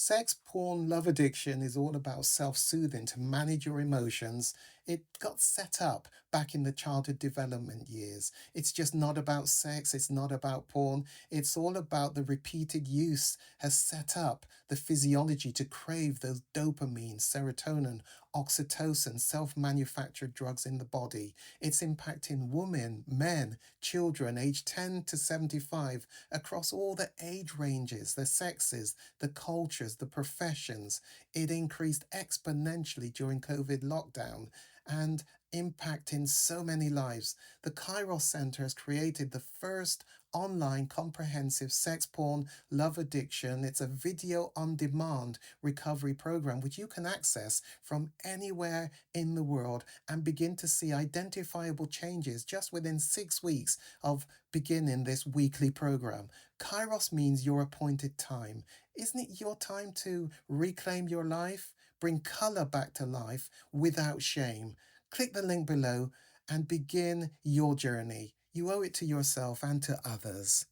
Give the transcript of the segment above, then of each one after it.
Sex, porn, love addiction is all about self soothing to manage your emotions. It got set up back in the childhood development years. It's just not about sex, it's not about porn. It's all about the repeated use has set up the physiology to crave those dopamine, serotonin, oxytocin, self manufactured drugs in the body. It's impacting women, men, children aged 10 to 75 across all the age ranges, the sexes, the cultures, the professions. It increased exponentially during COVID lockdown and impacting so many lives. The Kairos Centre has created the first online comprehensive sex porn love addiction. It's a video on demand recovery program which you can access from anywhere in the world and begin to see identifiable changes just within 6 weeks of beginning this weekly program. Kairos means your appointed time. Isn't it your time to reclaim your life? Bring color back to life without shame. Click the link below and begin your journey. You owe it to yourself and to others.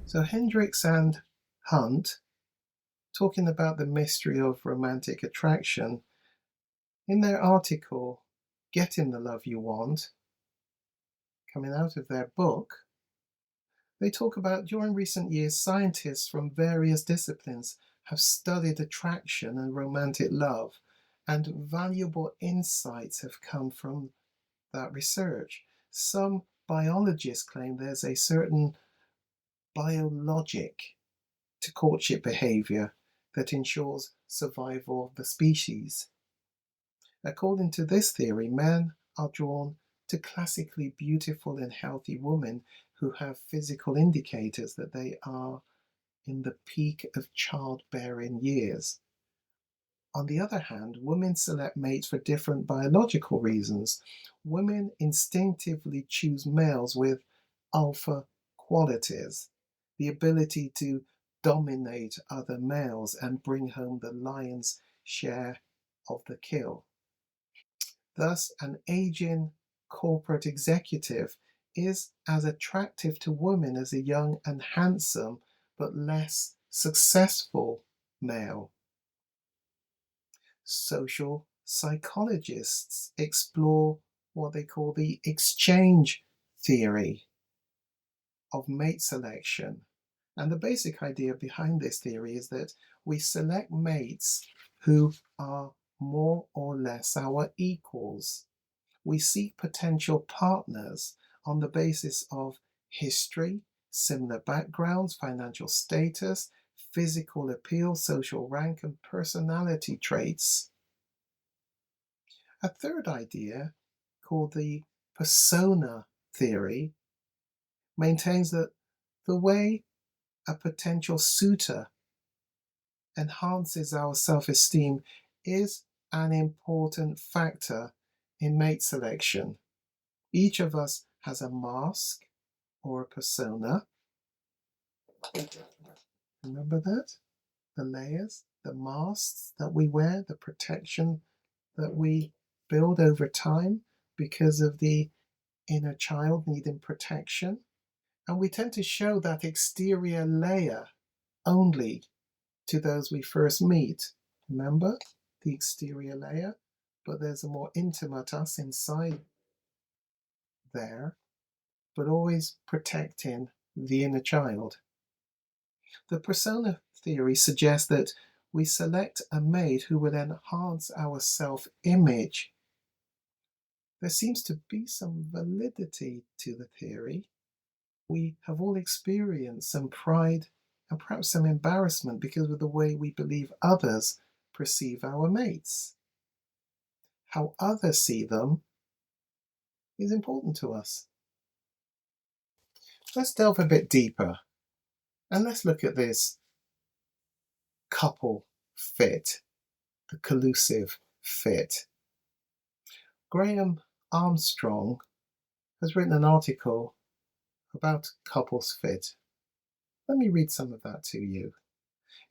So, Hendricks and Hunt, talking about the mystery of romantic attraction, in their article, Getting the Love You Want, coming out of their book, they talk about during recent years, scientists from various disciplines have studied attraction and romantic love, and valuable insights have come from that research. Some biologists claim there's a certain biologic to courtship behavior that ensures survival of the species. According to this theory, men are drawn to classically beautiful and healthy women who have physical indicators that they are in the peak of childbearing years. On the other hand, women select mates for different biological reasons. Women instinctively choose males with alpha qualities, the ability to dominate other males and bring home the lion's share of the kill. Thus, an aging corporate executive is as attractive to women as a young and handsome but less successful male. Social psychologists explore what they call the exchange theory of mate selection. And the basic idea behind this theory is that we select mates who are more or less our equals. We seek potential partners on the basis of history, similar backgrounds, financial status, physical appeal, social rank, and personality traits. A third idea, called the persona theory, maintains that the way a potential suitor enhances our self-esteem is an important factor in mate selection. Each of us has a mask or a persona. Remember that? The layers, the masks that we wear, the protection that we build over time because of the inner child needing protection. And we tend to show that exterior layer only to those we first meet. Remember the exterior layer? But there's a more intimate us inside there, but always protecting the inner child. The persona theory suggests that we select a mate who will enhance our self-image. There seems to be some validity to the theory. We have all experienced some pride and perhaps some embarrassment because of the way we believe others perceive our mates. How others see them is important to us. Let's delve a bit deeper and let's look at this couple fit, the collusive fit. Graham Armstrong has written an article about couples fit. Let me read some of that to you.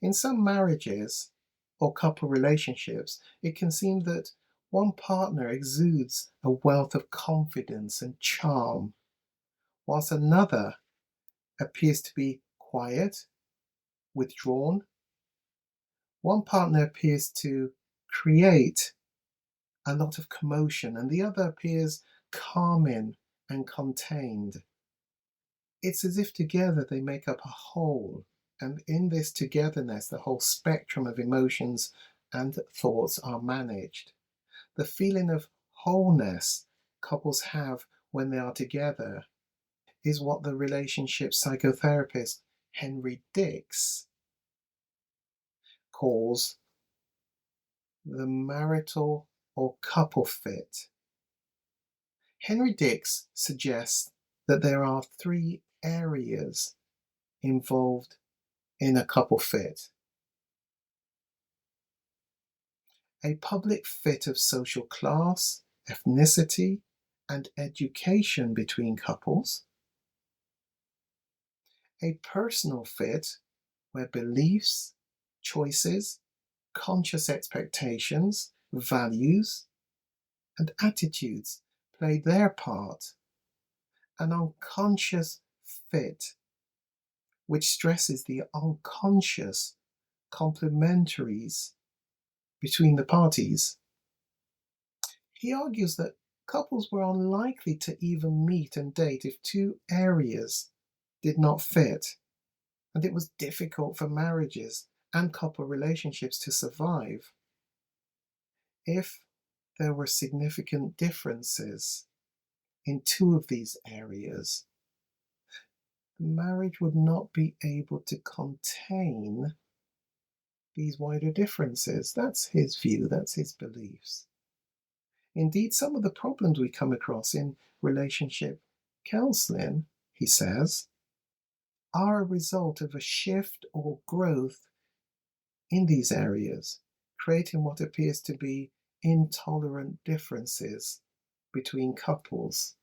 In some marriages or couple relationships, it can seem that one partner exudes a wealth of confidence and charm, whilst another appears to be quiet, withdrawn, One partner appears to create a lot of commotion, and the other appears calming and contained. It's as if together they make up a whole, and in this togetherness, the whole spectrum of emotions and thoughts are managed. The feeling of wholeness couples have when they are together is what the relationship psychotherapist Henry Dix calls the marital or couple fit. Henry Dix suggests that there are three areas involved in a couple fit: a public fit of social class, ethnicity, and education between couples; a personal fit where beliefs, choices, conscious expectations, values, and attitudes play their part; an unconscious fit which stresses the unconscious complementaries between the parties. He argues that couples were unlikely to even meet and date if two areas did not fit, and it was difficult for marriages and couple relationships to survive if there were significant differences in two of these areas. The marriage would not be able to contain these wider differences. That's his view, that's his beliefs. Indeed, some of the problems we come across in relationship counseling, he says, are a result of a shift or growth in these areas, creating what appears to be intolerant differences between couples.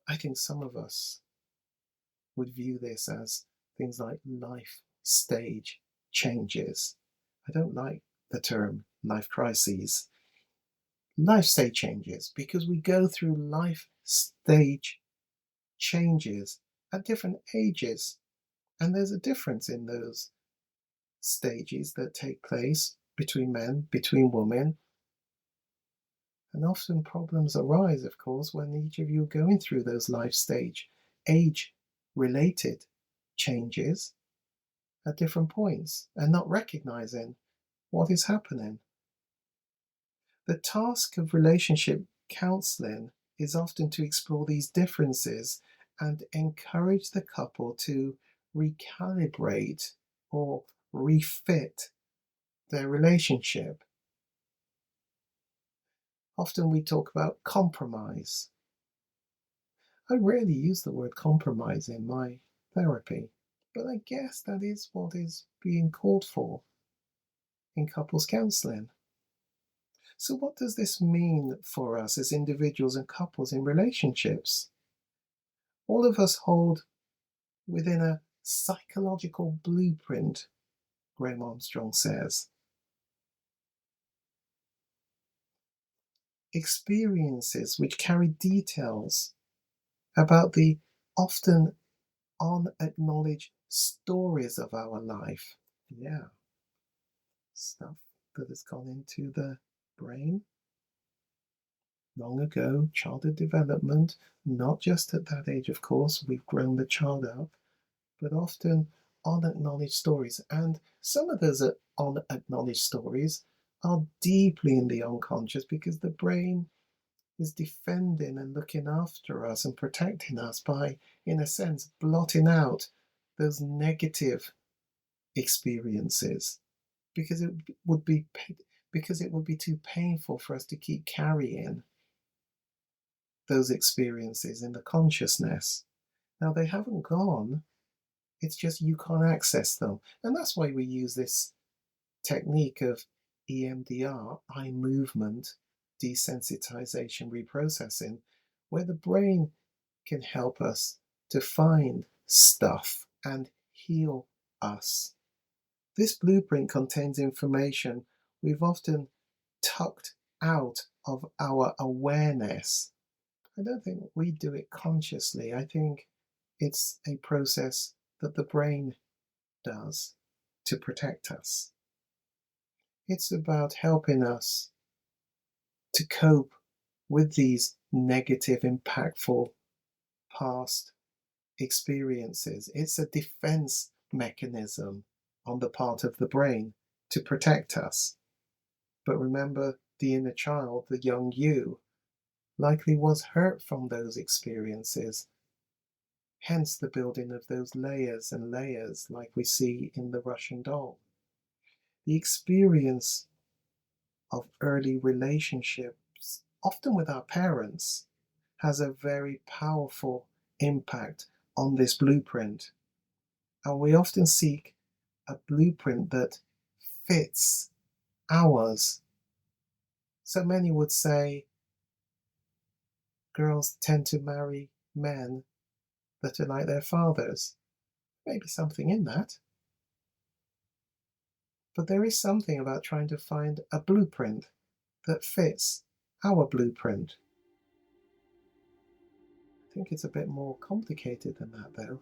I think some of us would view this as things like life stage changes. I don't like the term life crises. Life stage changes because we go through life stage changes at different ages, and there's a difference in those stages that take place between men, between women, and often problems arise, of course, when each of you are going through those life stage age related changes at different points and not recognizing what is happening. The task of relationship counseling is often to explore these differences and encourage the couple to recalibrate or refit their relationship. Often we talk about compromise. I rarely use the word compromise in my therapy, but I guess that is what is being called for in couples counseling. So, what does this mean for us as individuals and couples in relationships? All of us hold within a psychological blueprint, Graham Armstrong says. Experiences which carry details about the often unacknowledged stories of our life. Yeah, stuff that has gone into the brain long ago, childhood development, not just at that age, of course, we've grown the child up, but often unacknowledged stories. And some of those unacknowledged stories are deeply in the unconscious because the brain is defending and looking after us and protecting us by, in a sense, blotting out those negative experiences because would be it would be too painful for us to keep carrying those experiences in the consciousness. Now they haven't gone, it's just you can't access them. And that's why we use this technique of EMDR, eye movement desensitization reprocessing, where the brain can help us to find stuff and heal us. This blueprint contains information we've often tucked out of our awareness. I don't think we do it consciously. I think it's a process that the brain does to protect us. It's about helping us to cope with these negative, impactful past experiences. It's a defense mechanism on the part of the brain to protect us. But remember, the inner child, the young you, likely was hurt from those experiences. Hence the building of those layers and layers, like we see in the Russian doll. The experience of early relationships, often with our parents, has a very powerful impact on this blueprint. And we often seek a blueprint that fits ours. So many would say girls tend to marry men that are like their fathers. Maybe something in that. But there is something about trying to find a blueprint that fits our blueprint. I think it's a bit more complicated than that, though.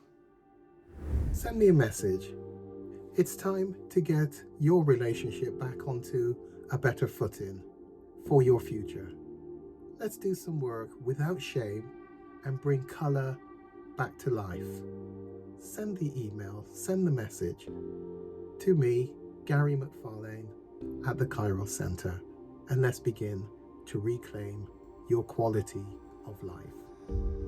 Send me a message. It's time to get your relationship back onto a better footing for your future. Let's do some work without shame and bring colour back to life. Send the email, send the message to me, Gary McFarlane, at the Kairos Centre, and let's begin to reclaim your quality of life.